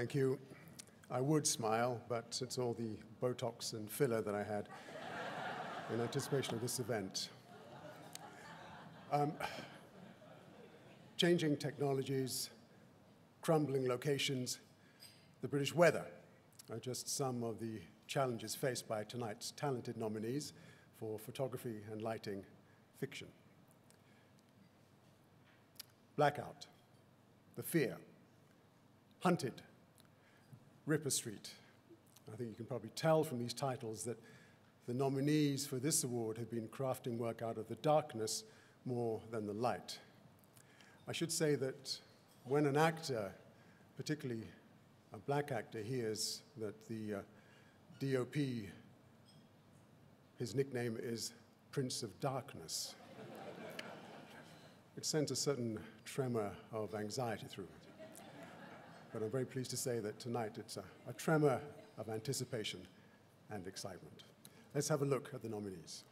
Thank you. I would smile, but it's all the Botox and filler that I had in anticipation of this event. Changing technologies, crumbling locations, the British weather are just some of the challenges faced by tonight's talented nominees for photography and lighting fiction. Blackout, The Fear, Hunted, Ripper Street. I think you can probably tell from these titles that the nominees for this award have been crafting work out of the darkness more than the light. I should say that when an actor, particularly a black actor, hears that the DOP, his nickname is Prince of Darkness, it sends a certain tremor of anxiety through it. But I'm very pleased to say that tonight it's a tremor of anticipation and excitement. Let's have a look at the nominees.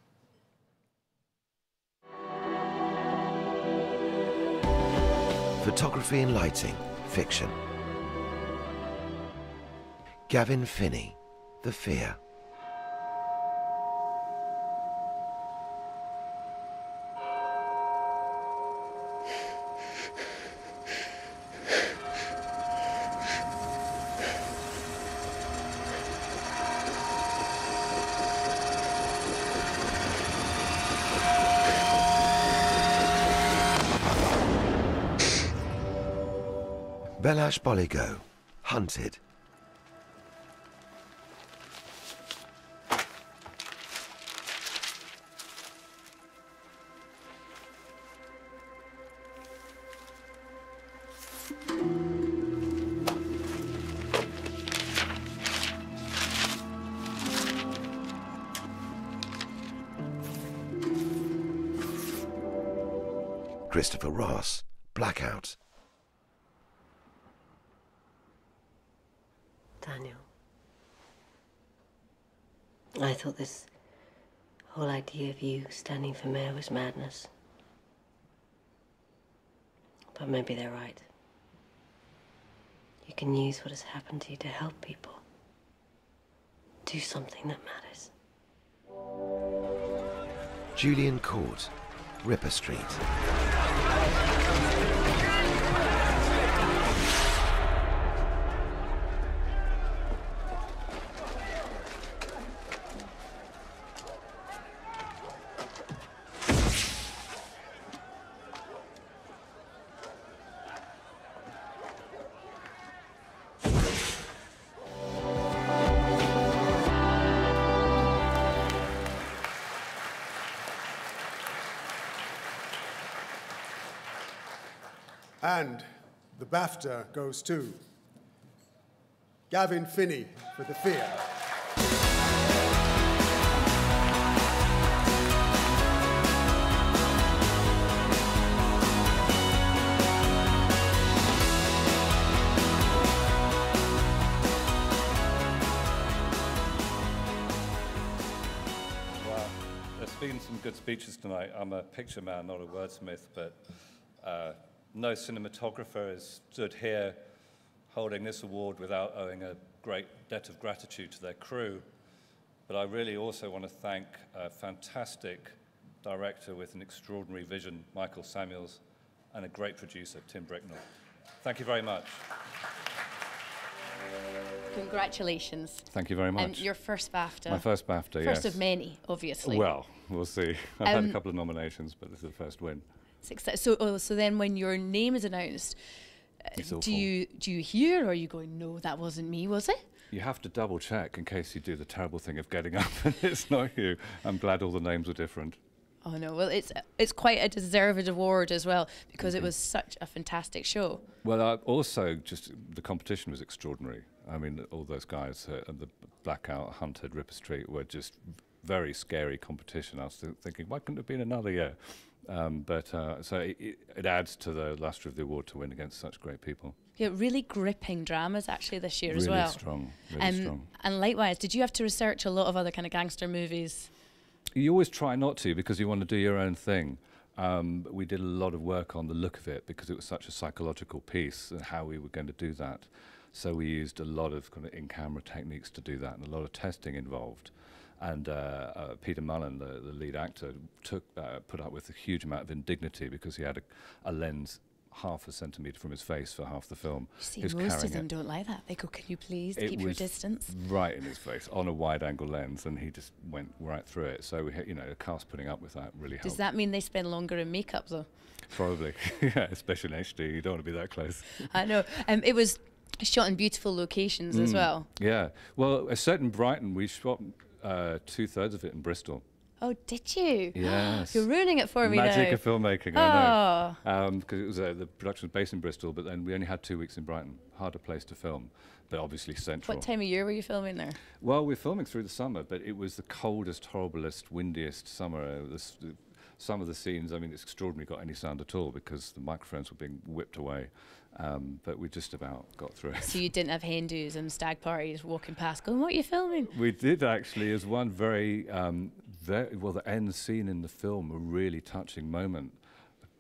Photography and lighting, fiction. Gavin Finney, The Fear. Belash Boligo, Hunted. Christopher Ross, Blackout. Daniel, I thought this whole idea of you standing for mayor was madness. But maybe they're right. You can use what has happened to you to help people. Do something that matters. Julian Court, Ripper Street. And the BAFTA goes to Gavin Finney for The Fear. Wow, there's been some good speeches tonight. I'm a picture man, not a wordsmith, but no cinematographer has stood here holding this award without owing a great debt of gratitude to their crew. But I really also want to thank a fantastic director with an extraordinary vision, Michael Samuels, and a great producer, Tim Bricknell. Thank you very much. Congratulations. Thank you very much. Your first BAFTA. My first BAFTA, yes. First of many, obviously. Well, we'll see. I've had a couple of nominations, but this is the first win. So then when your name is announced, do you hear, or are you going, no, that wasn't me, was it? You have to double check in case you do the terrible thing of getting up and it's not you. I'm glad all the names were different. Oh no, well it's quite a deserved award as well, because it was such a fantastic show. Well, also just the competition was extraordinary. I mean, all those guys and the Blackout, Hunted, Ripper Street were just very scary competition. I was thinking, why couldn't it have been another year? So it adds to the lustre of the award to win against such great people. Yeah, really gripping dramas actually this year really as well. Really strong. And likewise, did you have to research a lot of other kind of gangster movies? You always try not to, because you want to do your own thing. We did a lot of work on the look of it because it was such a psychological piece and how we were going to do that. So we used a lot of kind of in-camera techniques to do that, and a lot of testing involved. And Peter Mullen, the lead actor, put up with a huge amount of indignity because he had a lens half a centimetre from his face for half the film. You see, most of them don't like that. They go, can you please keep your distance? Right in his face, on a wide-angle lens, and he just went right through it. So, we you know, the cast putting up with that really helped. Does that mean they spend longer in makeup, though? Probably, yeah, especially in HD. You don't want to be that close. I know. It was shot in beautiful locations as well. Yeah. Well, a set in Brighton, we shot 2/3 of it in Bristol. Oh, did you? Yes. You're ruining it for me now. Magic of filmmaking, I know. Because it was the production was based in Bristol, but then we only had 2 weeks in Brighton. Harder place to film, but obviously central. What time of year were you filming there? Well, we're filming through the summer, but it was the coldest, horriblest, windiest summer. Some of the scenes, I mean, it's extraordinary got any sound at all because the microphones were being whipped away. But we just about got through it. So you didn't have hen dos and stag parties walking past going, what are you filming? We did actually, as one very, well, the end scene in the film, a really touching moment.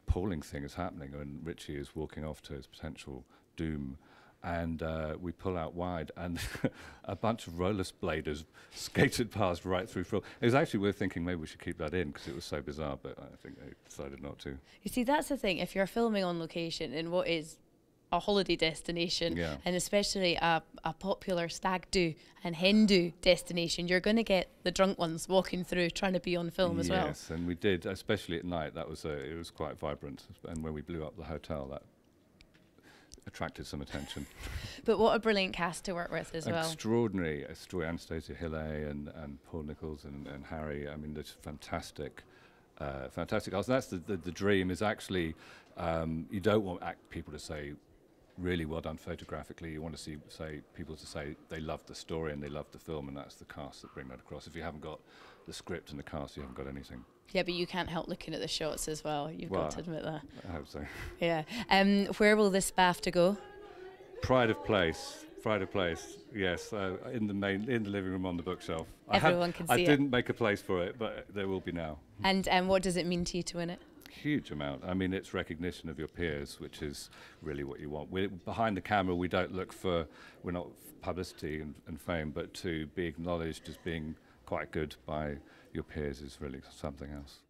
Appalling thing is happening when Richie is walking off to his potential doom. And we pull out wide, and a bunch of rollerbladers skated past right through film. It was actually worth thinking maybe we should keep that in because it was so bizarre, but I think they decided not to. You see, that's the thing. If you're filming on location in what is a holiday destination, and especially a popular stag do and hen do destination, you're going to get the drunk ones walking through trying to be on film as well. Yes, and we did, especially at night. That was it was quite vibrant, and when we blew up the hotel, that attracted some attention. But what a brilliant cast to work with as well. Extraordinary. Anastasia Hillay and Paul Nichols and Harry. I mean, there's fantastic cast. That's the dream is actually, you don't want people to say, really well done photographically. You want to say people to say they love the story and they love the film, and that's the cast that bring that across. If you haven't got the script and the cast, you haven't got anything. Yeah, but you can't help looking at the shots as well. You've got to admit that. I hope so. Yeah. Where will this BAFTA go? Pride of Place. Yes, in the living room on the bookshelf. Everyone can see it. I didn't make a place for it, but there will be now. And what does it mean to you to win it? Huge amount. I mean, it's recognition of your peers, which is really what you want. Behind the camera, we don't look for, we're not publicity and fame, but to be acknowledged as being quite good by your peers is really something else.